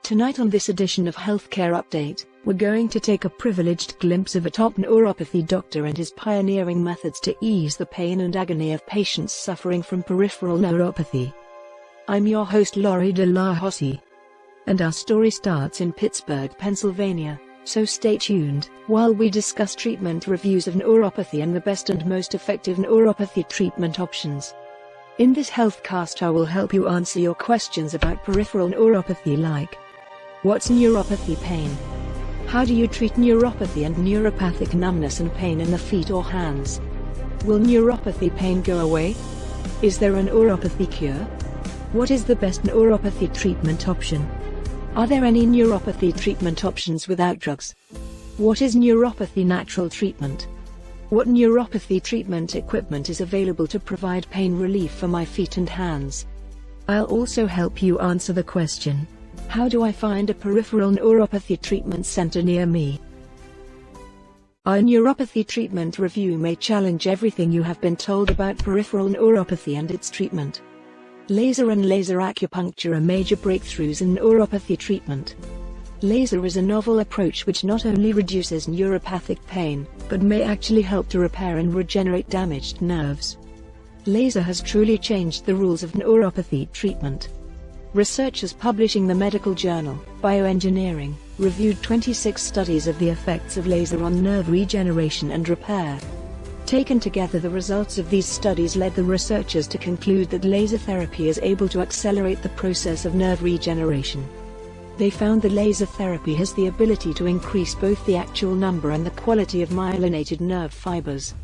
Tonight on this edition of Healthcare Update, we're going to take a privileged glimpse of a top neuropathy doctor and his pioneering methods to ease the pain and agony of patients suffering from peripheral neuropathy. I'm your host Laurie De La Hossie. And our story starts in Pittsburgh, Pennsylvania, so stay tuned while we discuss treatment reviews of neuropathy and the best and most effective neuropathy treatment options. In this healthcast I will help you answer your questions about peripheral neuropathy like: what's neuropathy pain? How do you treat neuropathy and neuropathic numbness and pain in the feet or hands? Will neuropathy pain go away? Is there a neuropathy cure? What is the best neuropathy treatment option? Are there any neuropathy treatment options without drugs? What is neuropathy natural treatment? What neuropathy treatment equipment is available to provide pain relief for my feet and hands? I'll also help you answer the question: how do I find a peripheral neuropathy treatment center near me? Our neuropathy treatment review may challenge everything you have been told about peripheral neuropathy and its treatment. Laser and laser acupuncture are major breakthroughs in neuropathy treatment. Laser is a novel approach which not only reduces neuropathic pain, but may actually help to repair and regenerate damaged nerves. Laser has truly changed the rules of neuropathy treatment. Researchers publishing the medical journal, Bioengineering, reviewed 26 studies of the effects of laser on nerve regeneration and repair. Taken together, the results of these studies led the researchers to conclude that laser therapy is able to accelerate the process of nerve regeneration. They found that laser therapy has the ability to increase both the actual number and the quality of myelinated nerve fibers.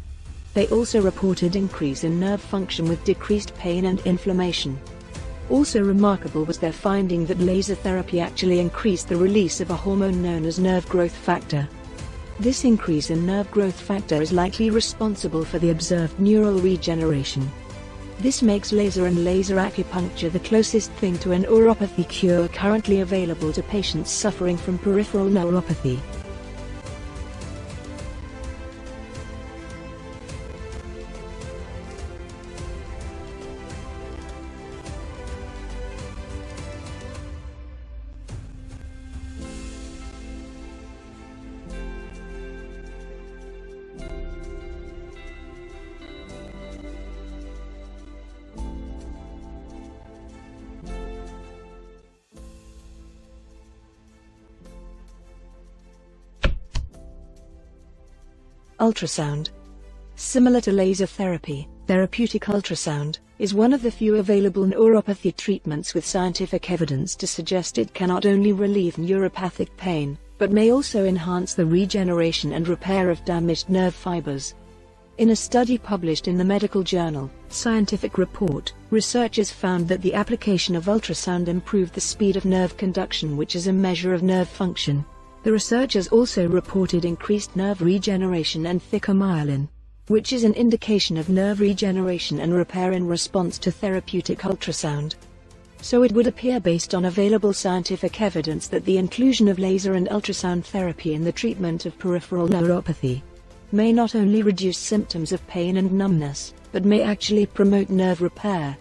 They also reported increase in nerve function with decreased pain and inflammation. Also remarkable was their finding that laser therapy actually increased the release of a hormone known as nerve growth factor. This increase in nerve growth factor is likely responsible for the observed neural regeneration. This makes laser and laser acupuncture the closest thing to a neuropathy cure currently available to patients suffering from peripheral neuropathy. Ultrasound. Similar to laser therapy, therapeutic ultrasound is one of the few available neuropathy treatments with scientific evidence to suggest it can not only relieve neuropathic pain, but may also enhance the regeneration and repair of damaged nerve fibers. In a study published in the medical journal, Scientific Report, researchers found that the application of ultrasound improved the speed of nerve conduction, which is a measure of nerve function. The researchers also reported increased nerve regeneration and thicker myelin, which is an indication of nerve regeneration and repair in response to therapeutic ultrasound. So it would appear, based on available scientific evidence, that the inclusion of laser and ultrasound therapy in the treatment of peripheral neuropathy may not only reduce symptoms of pain and numbness, but may actually promote nerve repair.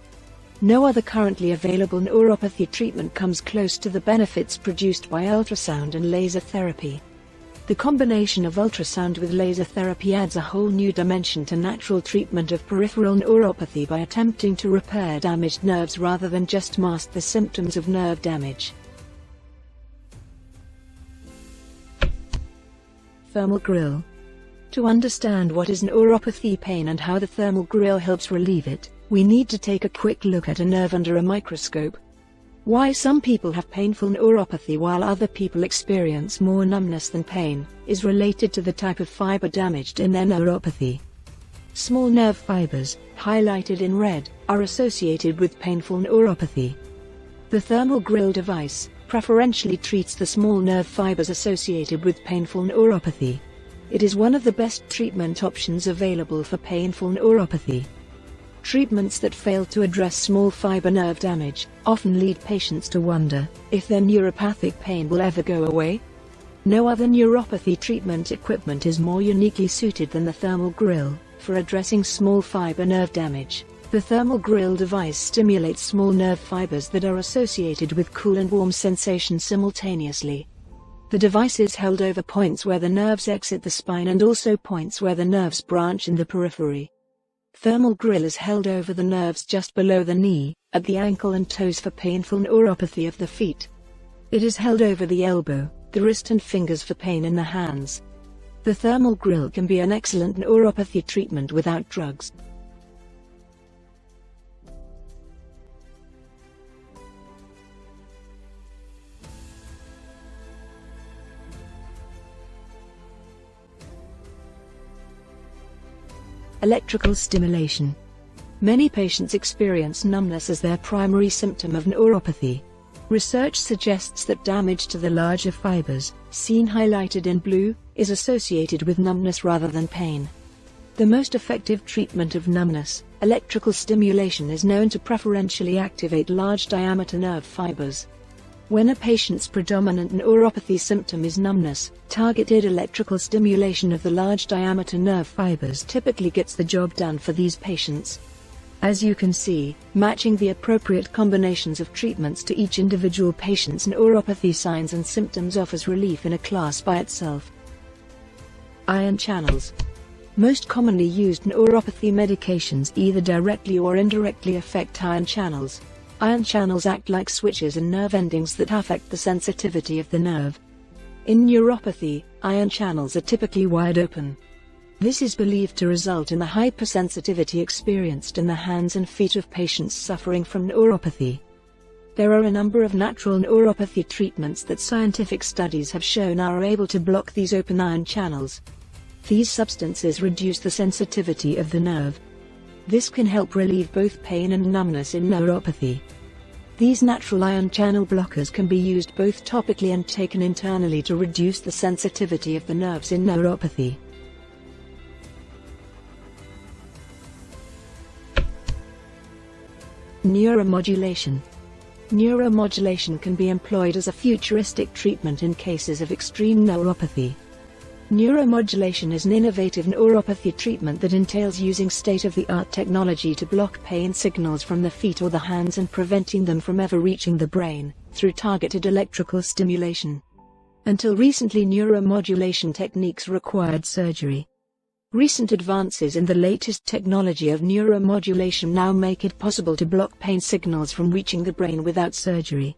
No other currently available neuropathy treatment comes close to the benefits produced by ultrasound and laser therapy. The combination of ultrasound with laser therapy adds a whole new dimension to natural treatment of peripheral neuropathy by attempting to repair damaged nerves rather than just mask the symptoms of nerve damage. Thermal grill. To understand what is neuropathy pain and how the thermal grill helps relieve it, we need to take a quick look at a nerve under a microscope. Why some people have painful neuropathy while other people experience more numbness than pain is related to the type of fiber damaged in their neuropathy. Small nerve fibers, highlighted in red, are associated with painful neuropathy. The thermal grill device preferentially treats the small nerve fibers associated with painful neuropathy. It is one of the best treatment options available for painful neuropathy. Treatments that fail to address small fiber nerve damage often lead patients to wonder if their neuropathic pain will ever go away. No other neuropathy treatment equipment is more uniquely suited than the thermal grill for addressing small fiber nerve damage. The thermal grill device stimulates small nerve fibers that are associated with cool and warm sensation simultaneously. The device is held over points where the nerves exit the spine and also points where the nerves branch in the periphery. Thermal grill is held over the nerves just below the knee, at the ankle and toes for painful neuropathy of the feet. It is held over the elbow, the wrist and fingers for pain in the hands. The thermal grill can be an excellent neuropathy treatment without drugs. Electrical stimulation. Many patients experience numbness as their primary symptom of neuropathy. Research suggests that damage to the larger fibers, seen highlighted in blue, is associated with numbness rather than pain. The most effective treatment of numbness, electrical stimulation, is known to preferentially activate large diameter nerve fibers. When a patient's predominant neuropathy symptom is numbness, targeted electrical stimulation of the large diameter nerve fibers typically gets the job done for these patients. As you can see, matching the appropriate combinations of treatments to each individual patient's neuropathy signs and symptoms offers relief in a class by itself. Ion channels. Most commonly used neuropathy medications either directly or indirectly affect ion channels. Ion channels act like switches in nerve endings that affect the sensitivity of the nerve. In neuropathy, ion channels are typically wide open. This is believed to result in the hypersensitivity experienced in the hands and feet of patients suffering from neuropathy. There are a number of natural neuropathy treatments that scientific studies have shown are able to block these open ion channels. These substances reduce the sensitivity of the nerve. This can help relieve both pain and numbness in neuropathy. These natural ion channel blockers can be used both topically and taken internally to reduce the sensitivity of the nerves in neuropathy. Neuromodulation. Neuromodulation can be employed as a futuristic treatment in cases of extreme neuropathy. Neuromodulation is an innovative neuropathy treatment that entails using state-of-the-art technology to block pain signals from the feet or the hands and preventing them from ever reaching the brain, through targeted electrical stimulation. Until recently, neuromodulation techniques required surgery. Recent advances in the latest technology of neuromodulation now make it possible to block pain signals from reaching the brain without surgery.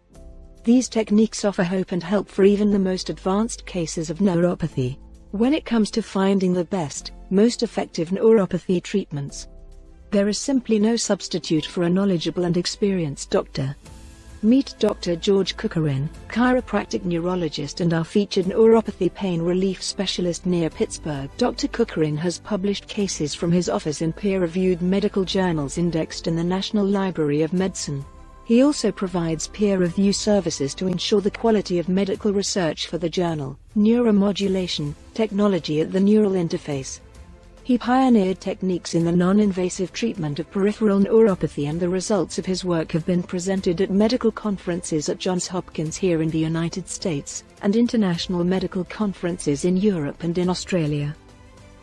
These techniques offer hope and help for even the most advanced cases of neuropathy. When it comes to finding the best, most effective neuropathy treatments, there is simply no substitute for a knowledgeable and experienced doctor. Meet Dr. George Kukarin, chiropractic neurologist and our featured neuropathy pain relief specialist near Pittsburgh. Dr. Kukarin has published cases from his office in peer-reviewed medical journals indexed in the National Library of Medicine. He also provides peer review services to ensure the quality of medical research for the journal, Neuromodulation, Technology at the Neural Interface. He pioneered techniques in the non-invasive treatment of peripheral neuropathy, and the results of his work have been presented at medical conferences at Johns Hopkins here in the United States, and international medical conferences in Europe and in Australia.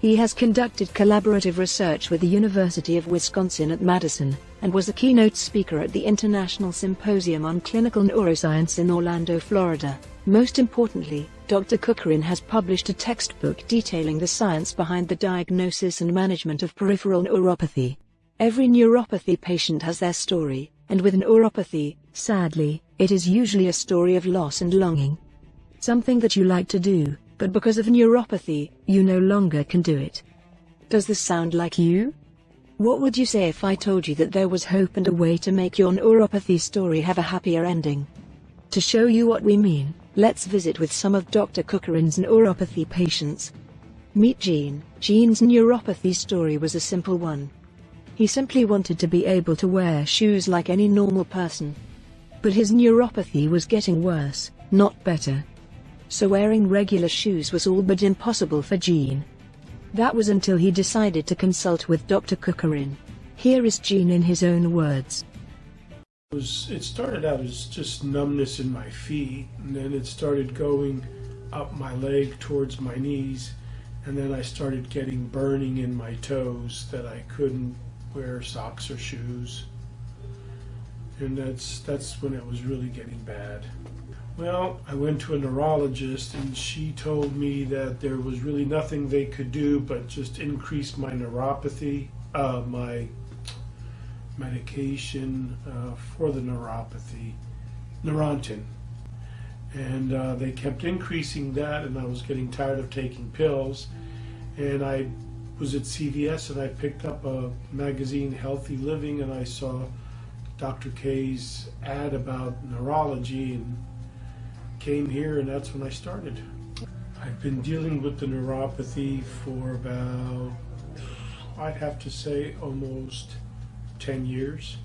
He has conducted collaborative research with the University of Wisconsin at Madison, and was a keynote speaker at the International Symposium on Clinical Neuroscience in Orlando, Florida. Most importantly, Dr. Kukarin has published a textbook detailing the science behind the diagnosis and management of peripheral neuropathy. Every neuropathy patient has their story, and with neuropathy, sadly, it is usually a story of loss and longing. Something that you like to do, but because of neuropathy, you no longer can do it. Does this sound like you? What would you say if I told you that there was hope and a way to make your neuropathy story have a happier ending? To show you what we mean, let's visit with some of Dr. Kukarin's neuropathy patients. Meet Gene. Gene's neuropathy story was a simple one. He simply wanted to be able to wear shoes like any normal person. But his neuropathy was getting worse, not better. So wearing regular shoes was all but impossible for Gene. That was until he decided to consult with Dr. Kukarin. Here is Gene in his own words. It started out as just numbness in my feet, and then it started going up my leg towards my knees, and then I started getting burning in my toes that I couldn't wear socks or shoes. And that's when it was really getting bad. Well, I went to a neurologist and she told me that there was really nothing they could do but just increase my neuropathy, my medication for the neuropathy, Neurontin. And they kept increasing that, and I was getting tired of taking pills. And I was at CVS and I picked up a magazine, Healthy Living, and I saw Dr. K's ad about neurology and came here, and that's when I started. I've been dealing with the neuropathy for about, I'd have to say, almost 10 years.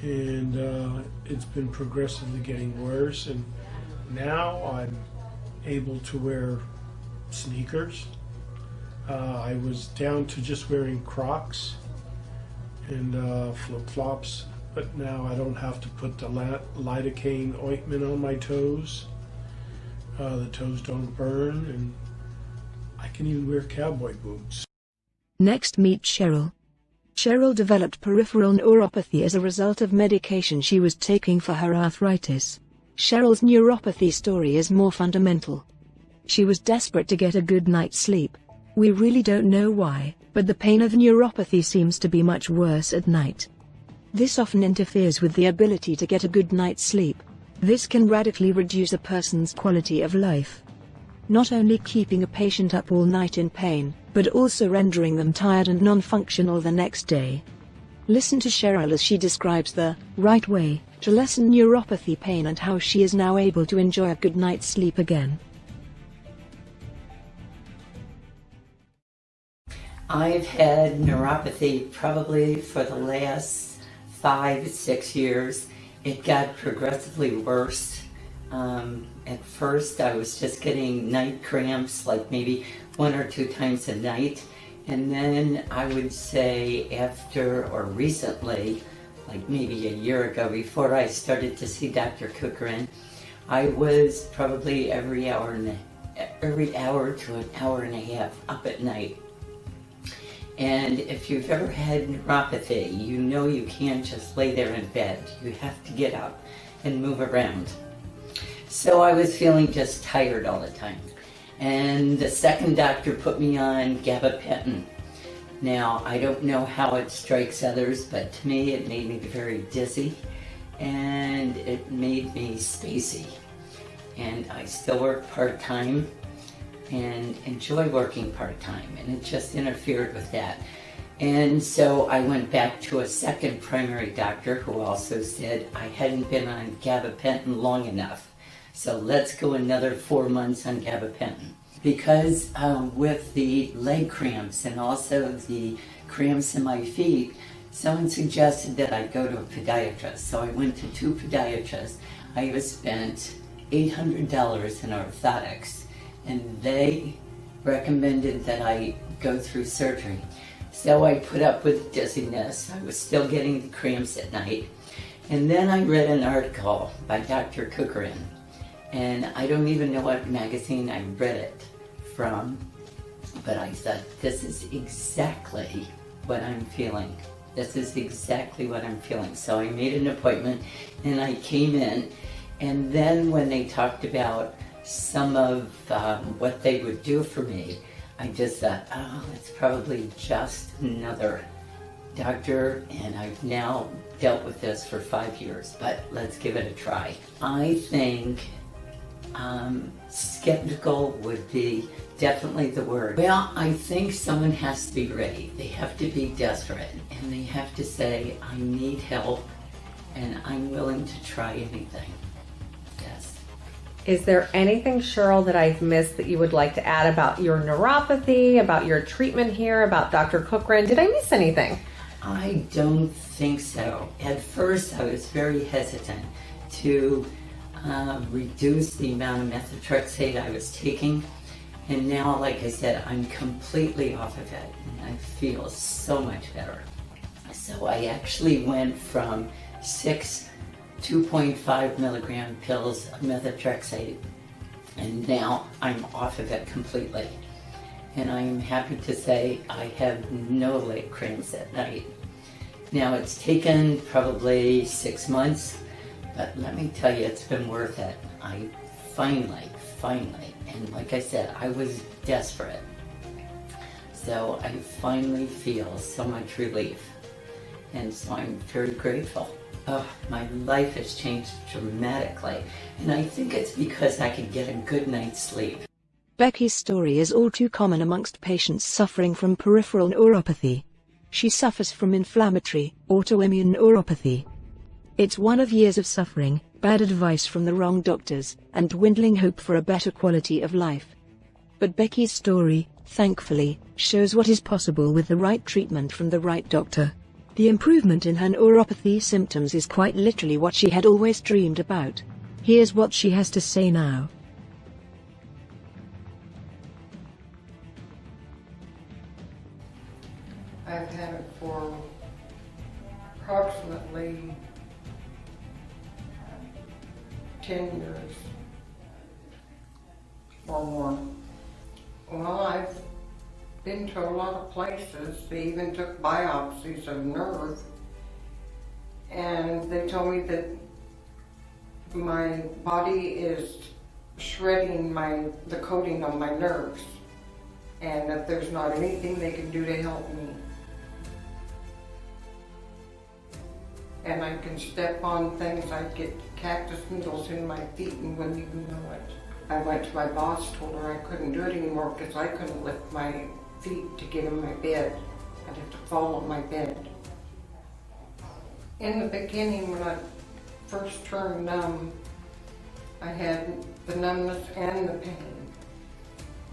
And it's been progressively getting worse, and now I'm able to wear sneakers. I was down to just wearing Crocs and flip-flops, but now I don't have to put the lidocaine ointment on my toes. The toes don't burn, and I can even wear cowboy boots. Next, meet Cheryl. Cheryl developed peripheral neuropathy as a result of medication she was taking for her arthritis. Cheryl's neuropathy story is more fundamental. She was desperate to get a good night's sleep. We really don't know why, but the pain of neuropathy seems to be much worse at night. This often interferes with the ability to get a good night's sleep. This can radically reduce a person's quality of life, not only keeping a patient up all night in pain, but also rendering them tired and non-functional the next day. Listen to Cheryl as she describes the right way to lessen neuropathy pain and how she is now able to enjoy a good night's sleep again. I've had neuropathy probably for the last 5-6 years. It got progressively worse. At first I was just getting night cramps, like maybe 1 or 2 times a night. And then I would say after, or recently, like maybe a year ago, before I started to see Dr. Cochran, I was probably every hour to an hour and a half up at night. And if you've ever had neuropathy, you know you can't just lay there in bed. You have to get up and move around. So I was feeling just tired all the time. And the second doctor put me on gabapentin. Now, I don't know how it strikes others, but to me it made me very dizzy and it made me spacey. And I still work part-time and enjoy working part-time, and it just interfered with that. And so I went back to a second primary doctor who also said I hadn't been on gabapentin long enough. So let's go another 4 months on gabapentin. Because with the leg cramps and also the cramps in my feet, someone suggested that I go to a podiatrist. So I went to 2 podiatrists. I have spent $800 in orthotics, and they recommended that I go through surgery. So I put up with dizziness. I was still getting the cramps at night. And then I read an article by Dr. Cochran, and I don't even know what magazine I read it from, but I thought, this is exactly what I'm feeling. This is exactly what I'm feeling. So I made an appointment and I came in, and then when they talked about some of what they would do for me, I just thought, oh, it's probably just another doctor, and I've now dealt with this for 5 years, but let's give it a try. I think skeptical would be definitely the word. Well, I think someone has to be ready. They have to be desperate, and they have to say, I need help, and I'm willing to try anything. Yes. Is there anything, Cheryl, that I've missed that you would like to add about your neuropathy, about your treatment here, about Dr. Cochran? Did I miss anything? I don't think so. At first, I was very hesitant to reduce the amount of methotrexate I was taking. And now, like I said, I'm completely off of it, and I feel so much better. So I actually went from 6 2.5 milligram pills of methotrexate, and now I'm off of it completely. and I am happy to say I have no leg cramps at night. Now, it's taken probably 6 months, but let me tell you, it's been worth it. I finally, and like I said, I was desperate. So I finally feel so much relief, and so I'm very grateful. Oh, my life has changed dramatically, and I think it's because I can get a good night's sleep. Becky's story is all too common amongst patients suffering from peripheral neuropathy. She suffers from inflammatory, autoimmune neuropathy. It's one of years of suffering, bad advice from the wrong doctors, and dwindling hope for a better quality of life. But Becky's story, thankfully, shows what is possible with the right treatment from the right doctor. The improvement in her neuropathy symptoms is quite literally what she had always dreamed about. Here's what she has to say now. I've had it for approximately 10 years or more. Well, I've been to a lot of places. They even took biopsies of nerve, and they told me that my body is shredding the coating on my nerves, and that there's not anything they can do to help me. And I can step on things. I get cactus needles in my feet and wouldn't even know it. I went to my boss, told her I couldn't do it anymore because I couldn't lift my feet to get in my bed. I'd have to fall on my bed. In the beginning, when I first turned numb, I had the numbness and the pain.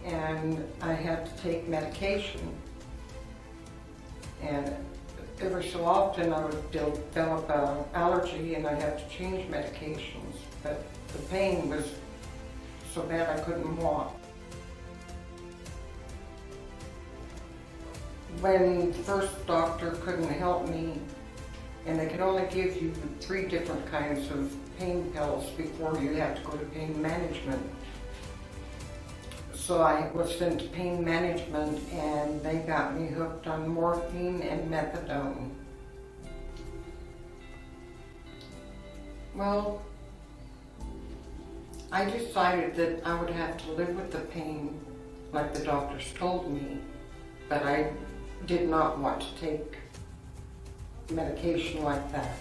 And I had to take medication. And every so often I would develop an allergy and I'd have to change medications. But the pain was so bad I couldn't walk. When the first doctor couldn't help me, and they could only give you 3 different kinds of pain pills before you had to go to pain management. So I was sent to pain management, and they got me hooked on morphine and methadone. Well, I decided that I would have to live with the pain like the doctors told me, but I did not want to take medication like that,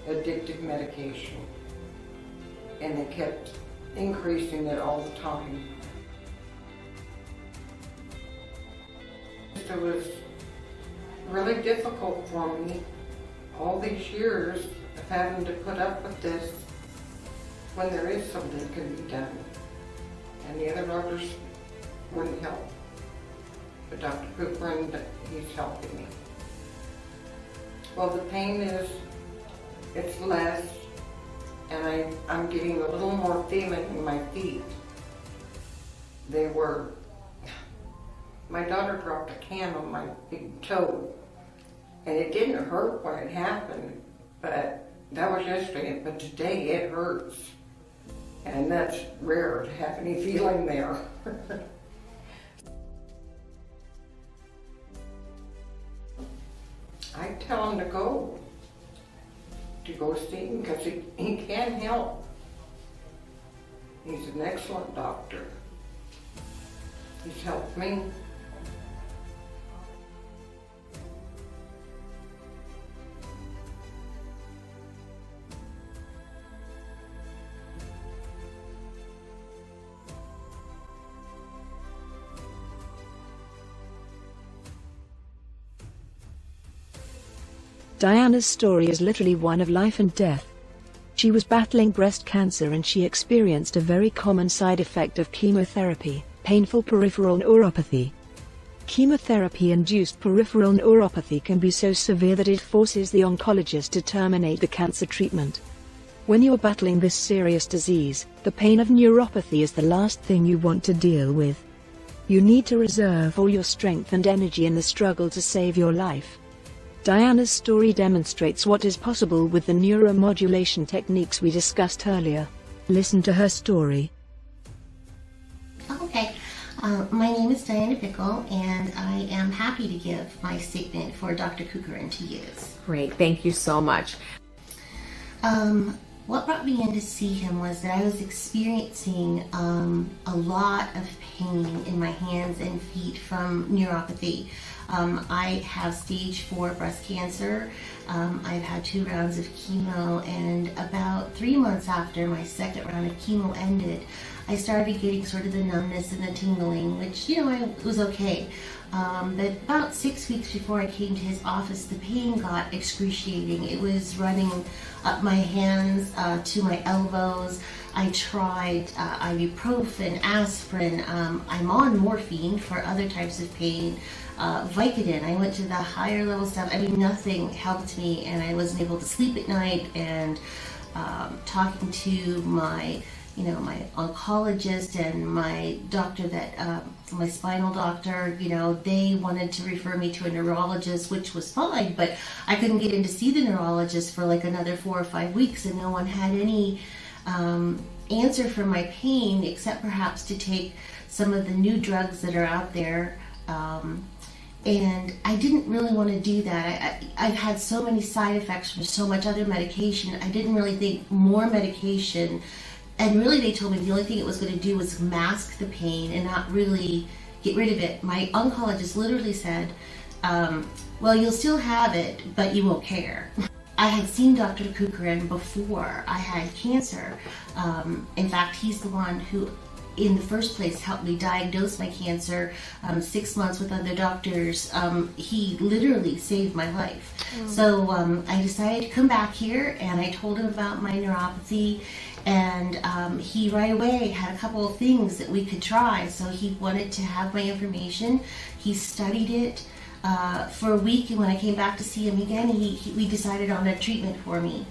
addictive medication, and they kept increasing it all the time. It was really difficult for me, all these years of having to put up with this when there is something that can be done. And the other doctors wouldn't help. But Dr. Cooper, he's helping me. Well, the pain it's less, and I'm getting a little more feeling in my feet. My daughter dropped a can on my big toe, and it didn't hurt when it happened, but that was yesterday, but today it hurts. And that's rare to have any feeling there. I tell him to go see him because he can help. He's an excellent doctor. He's helped me. Diana's story is literally one of life and death. She was battling breast cancer and she experienced a very common side effect of chemotherapy, painful peripheral neuropathy. Chemotherapy-induced peripheral neuropathy can be so severe that it forces the oncologist to terminate the cancer treatment. When you're battling this serious disease, the pain of neuropathy is the last thing you want to deal with. You need to reserve all your strength and energy in the struggle to save your life. Diana's story demonstrates what is possible with the neuromodulation techniques we discussed earlier. Listen to her story. Okay, My name is Diana Pickle, and I am happy to give my statement for Dr. Kukarin to use. Great, thank you so much. What brought me in to see him was that I was experiencing a lot of pain in my hands and feet from neuropathy. I have stage 4 breast cancer. I've had 2 rounds of chemo, and about 3 months after my second round of chemo ended, I started getting sort of the numbness and the tingling, which, was okay. But about 6 weeks before I came to his office, the pain got excruciating. It was running up my hands to my elbows. I tried ibuprofen, aspirin. I'm on morphine for other types of pain. Vicodin. I went to the higher level stuff. Nothing helped me, and I wasn't able to sleep at night. And talking to my my oncologist and my doctor my spinal doctor, they wanted to refer me to a neurologist, which was fine, but I couldn't get in to see the neurologist for like another 4 or 5 weeks, and no one had any answer for my pain except perhaps to take some of the new drugs that are out there. And I didn't really want to do that. I've had so many side effects from so much other medication. I didn't really think more medication. And really, they told me the only thing it was going to do was mask the pain and not really get rid of it. My oncologist literally said, well, you'll still have it, but you won't care. I had seen Dr. Kukarin before I had cancer. In fact, he's the one who, in the first place, helped me diagnose my cancer. 6 months with other doctors. He literally saved my life. So I decided to come back here, and I told him about my neuropathy. And he right away had a couple of things that we could try. So he wanted to have my information. He studied it for a week, and when I came back to see him again, we decided on a treatment for me.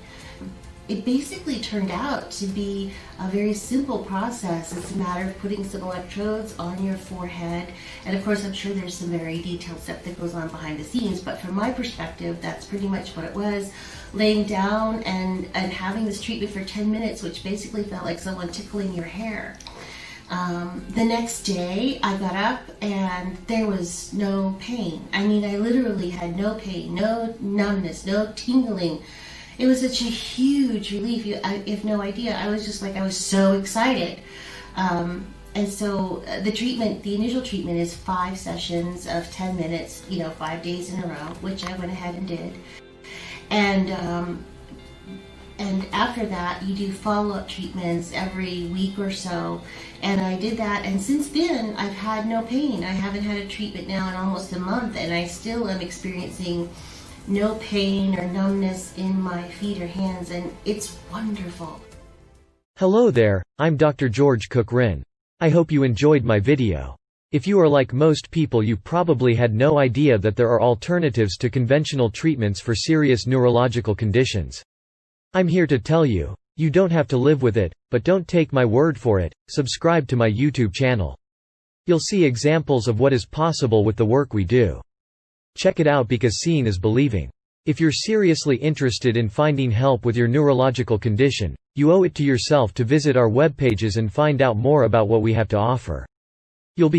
It basically turned out to be a very simple process. It's a matter of putting some electrodes on your forehead. And of course, I'm sure there's some very detailed stuff that goes on behind the scenes, but from my perspective, that's pretty much what it was. Laying down and having this treatment for 10 minutes, which basically felt like someone tickling your hair. The next day, I got up and there was no pain. I literally had no pain, no numbness, no tingling. It was such a huge relief. You have no idea. I was so excited. And so the initial treatment is 5 sessions of 10 minutes, 5 days in a row, which I went ahead and did. And after that, you do follow-up treatments every week or so. And I did that, and since then, I've had no pain. I haven't had a treatment now in almost a month, and I still am experiencing no pain or numbness in my feet or hands, and it's wonderful. Hello there, I'm Dr. George Kukarin. I hope you enjoyed my video. If you are like most people, you probably had no idea that there are alternatives to conventional treatments for serious neurological conditions. I'm here to tell you, you don't have to live with it, but don't take my word for it. Subscribe to my YouTube channel. You'll see examples of what is possible with the work we do. Check it out, because seeing is believing. If you're seriously interested in finding help with your neurological condition, you owe it to yourself to visit our web pages and find out more about what we have to offer. You'll be